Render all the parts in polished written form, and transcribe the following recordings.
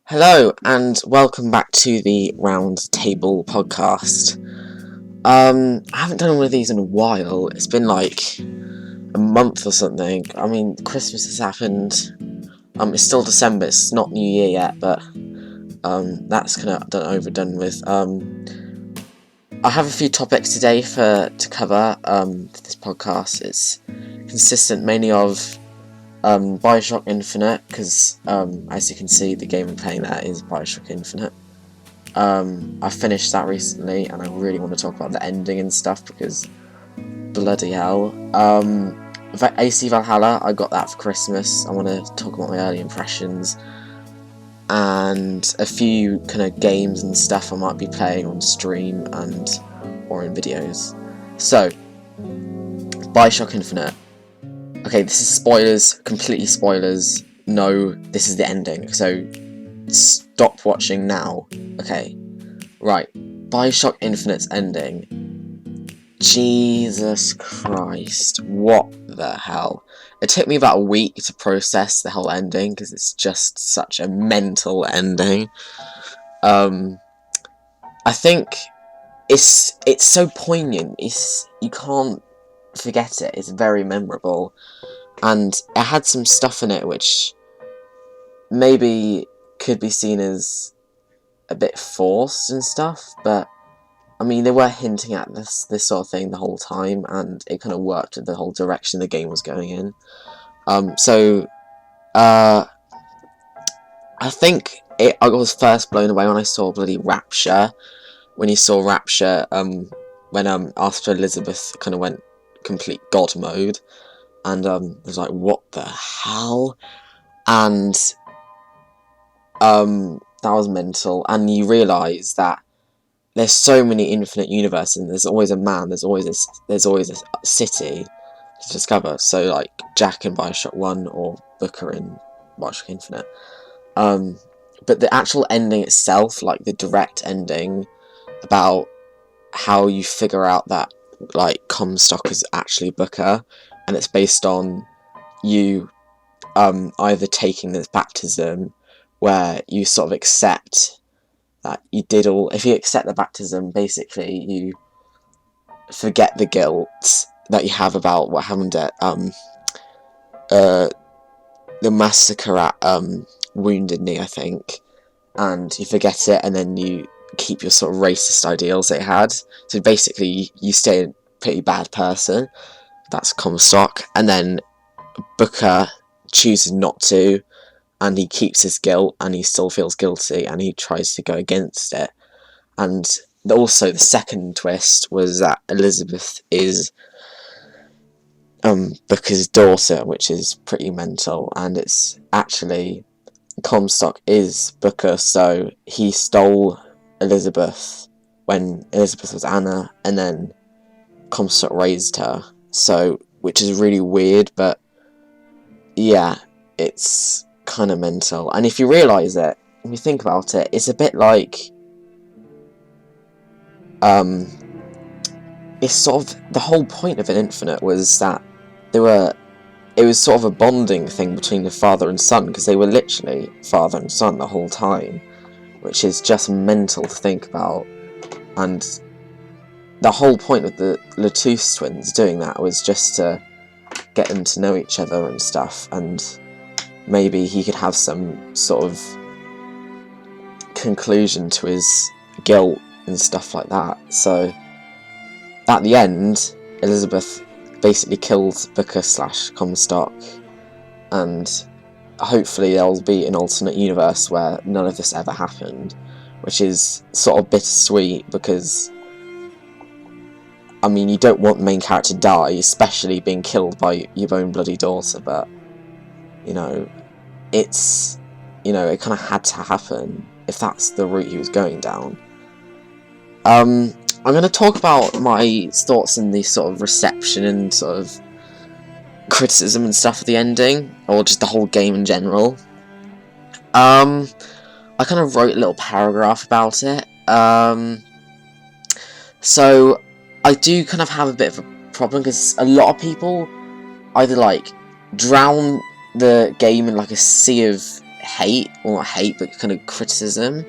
Hello and welcome back to the Round Table podcast. I haven't done one of these in a while. It's been like a month or something. I mean, Christmas has happened. It's still December. It's not New Year yet, but that's kind of overdone with. I have a few topics today to cover. For this podcast, it's consistent mainly of BioShock Infinite, because as you can see, the game I'm playing there is BioShock Infinite. I finished that recently, and I really want to talk about the ending and stuff, because bloody hell. AC Valhalla, I got that for Christmas. I want to talk about my early impressions, and a few kind of games and stuff I might be playing on stream or in videos. So, BioShock Infinite. Okay, this is spoilers, completely spoilers. No, this is the ending, so stop watching now. Okay, right. BioShock Infinite's ending. Jesus Christ, what the hell? It took me about a week to process the whole ending, because it's just such a mental ending. I think it's so poignant, you can't forget it. It's very memorable, and it had some stuff in it which maybe could be seen as a bit forced and stuff, but I mean, they were hinting at this sort of thing the whole time, and it kind of worked with the whole direction the game was going in. I think I was first blown away when I saw bloody Rapture. When you saw Rapture, when after Elizabeth kind of went complete god mode, and I was like, what the hell? And that was mental. And you realise that there's so many infinite universes, and there's always a man, there's always a city to discover. So like Jack in BioShock 1 or Booker in BioShock Infinite. But the actual ending itself, like the direct ending about how you figure out that like Comstock is actually Booker, and it's based on you either taking this baptism where you sort of accept that you did all. If you accept the baptism, basically you forget the guilt that you have about what happened at the massacre at Wounded Knee, I think, and you forget it, and then you keep your sort of racist ideals they had. So basically you stay a pretty bad person. That's Comstock. And then Booker chooses not to, and he keeps his guilt, and he still feels guilty, and he tries to go against it. And also the second twist was that Elizabeth is Booker's daughter, which is pretty mental, and it's actually Comstock is Booker, so he stole Elizabeth when Elizabeth was Anna, and then Comstock raised her, so, which is really weird, but yeah, it's kind of mental. And if you realise it, when you think about it, it's a bit like it's sort of the whole point of an Infinite was that it was sort of a bonding thing between the father and son, because they were literally father and son the whole time, which is just mental to think about. And the whole point of the Latouche twins doing that was just to get them to know each other and stuff, and maybe he could have some sort of conclusion to his guilt and stuff like that. So at the end, Elizabeth basically killed Booker / Comstock, and hopefully there'll be an alternate universe where none of this ever happened, which is sort of bittersweet, because I mean, you don't want the main character to die, especially being killed by your own bloody daughter, but you know, it's, you know, it kind of had to happen if that's the route he was going down. I'm going to talk about my thoughts in the sort of reception and sort of criticism and stuff of the ending, or just the whole game in general. I kind of wrote a little paragraph about it. So I do kind of have a bit of a problem, because a lot of people either like drown the game in like a sea of hate, or not hate, but kind of criticism,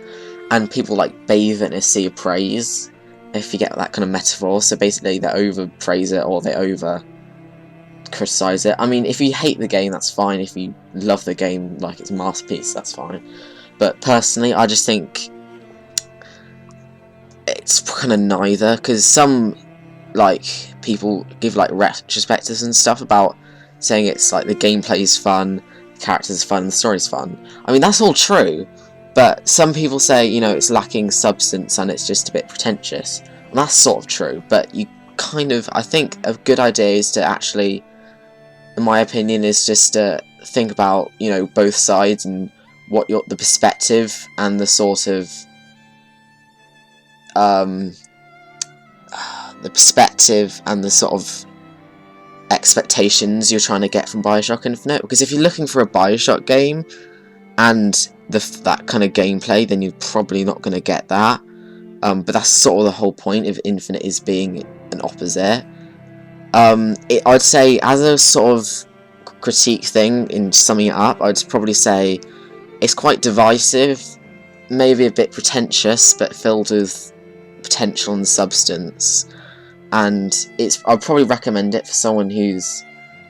and people like bathe it in a sea of praise, if you get that kind of metaphor. So basically they overpraise it or they over criticize it. I mean, if you hate the game, that's fine. If you love the game like it's a masterpiece, that's fine. But personally, I just think it's kind of neither, because some like people give like retrospectives and stuff about saying it's like the gameplay's fun, the characters fun, the story's fun. I mean, that's all true, but some people say, you know, it's lacking substance and it's just a bit pretentious. And that's sort of true, but you kind of, I think a good idea is to actually, in my opinion, is just to think about, you know, both sides and what the perspective and the sort of expectations you're trying to get from BioShock Infinite. Because if you're looking for a BioShock game and that kind of gameplay, then you're probably not going to get that. But that's sort of the whole point of Infinite, is being an opposite. I'd say, as a sort of critique thing, in summing it up, I'd probably say it's quite divisive, maybe a bit pretentious, but filled with potential and substance. And I'd probably recommend it for someone who's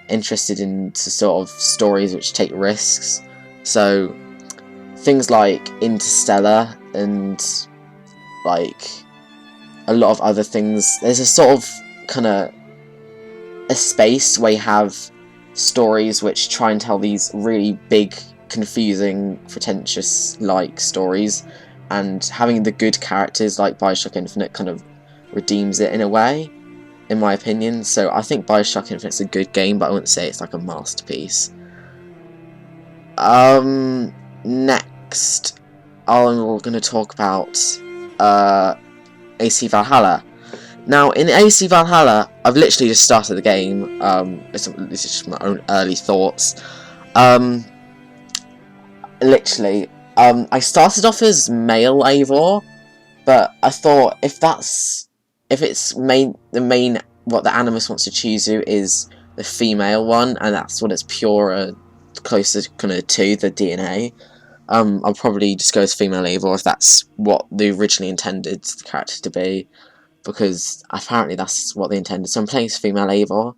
interested in sort of stories which take risks. So things like Interstellar and like a lot of other things. There's a sort of kind of a space where you have stories which try and tell these really big, confusing, pretentious like stories, and having the good characters like BioShock Infinite kind of redeems it in a way, in my opinion. So I think BioShock Infinite's a good game, but I wouldn't say it's like a masterpiece. Next, I'm going to talk about AC Valhalla. Now, in AC Valhalla, I've literally just started the game. This is just my own early thoughts. I started off as male Eivor, but I thought if it's what the Animus wants to choose you is the female one, and that's what it's purer, closer kind of to the DNA. I'll probably just go as female Eivor if that's what they originally intended the character to be, because apparently that's what they intended. So I'm playing as female Eivor.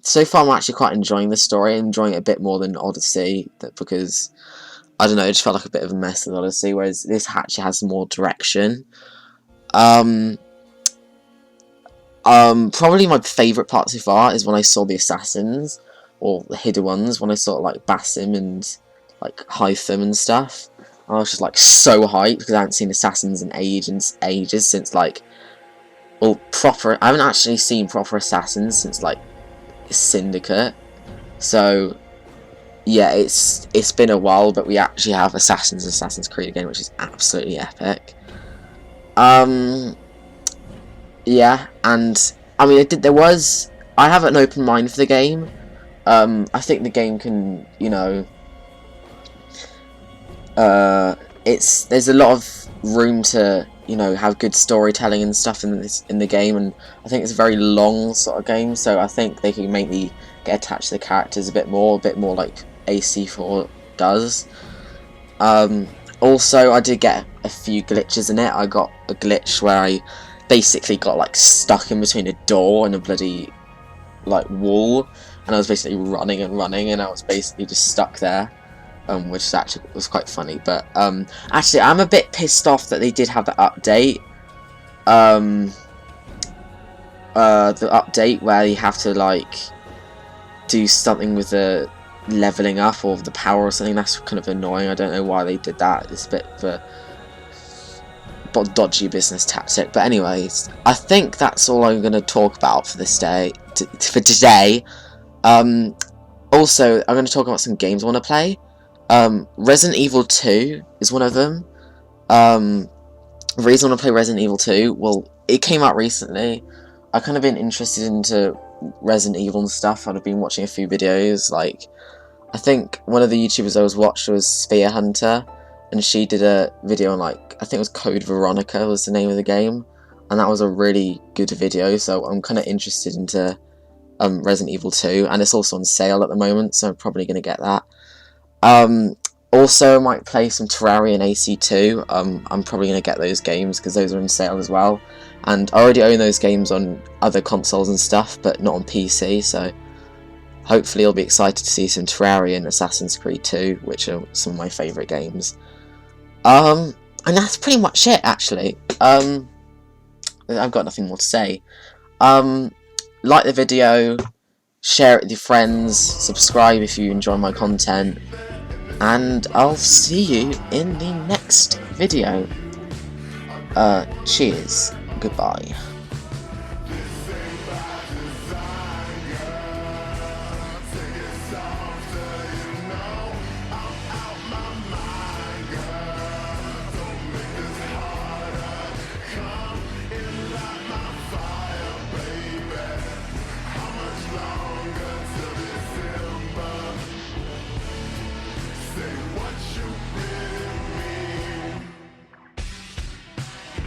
So far I'm actually quite enjoying the story. I'm enjoying it a bit more than Odyssey, because I don't know, it just felt like a bit of a mess with Odyssey, whereas this actually has more direction. Probably my favourite part so far is when I saw the assassins, or the hidden ones, when I saw like Basim and like Hytham and stuff. I was just like so hyped, because I haven't seen assassins in ages, since like, well, I haven't actually seen proper assassins since like Syndicate. So yeah, it's been a while, but we actually have Assassin's Creed again, which is absolutely epic. Yeah, and I mean, I have an open mind for the game. I think the game can, you know, there's a lot of room to, you know, have good storytelling and stuff in the game, and I think it's a very long sort of game, so I think they can make me get attached to the characters a bit more like AC4 does. Also, I did get a few glitches in it. I got a glitch where I basically got like stuck in between a door and a bloody like wall, and I was basically running, and I was basically just stuck there, which actually was quite funny. But actually, I'm a bit pissed off that they did have the update. The update where you have to like do something with the leveling up or the power or something. That's kind of annoying. I don't know why they did that. It's a bit of a dodgy business tactic. But anyways, I think that's all I'm going to talk about for this day. For today. Also, I'm going to talk about some games I want to play. Resident Evil 2 is one of them. The reason I want to play Resident Evil 2, well, it came out recently. I've kind of been interested into Resident Evil and stuff, and I've been watching a few videos. Like, I think one of the YouTubers I was watching was Sphere Hunter, and she did a video on, like, I think it was Code Veronica was the name of the game, and that was a really good video, so I'm kind of interested into Resident Evil 2, and it's also on sale at the moment, so I'm probably going to get that. Also, I might play some Terraria and AC2. I'm probably going to get those games because those are on sale as well. And I already own those games on other consoles and stuff, but not on PC, so hopefully I'll be excited to see some Terraria and Assassin's Creed 2, which are some of my favourite games. And that's pretty much it, actually. I've got nothing more to say. Like the video, share it with your friends, subscribe if you enjoy my content, and I'll see you in the next video. Cheers. Goodbye.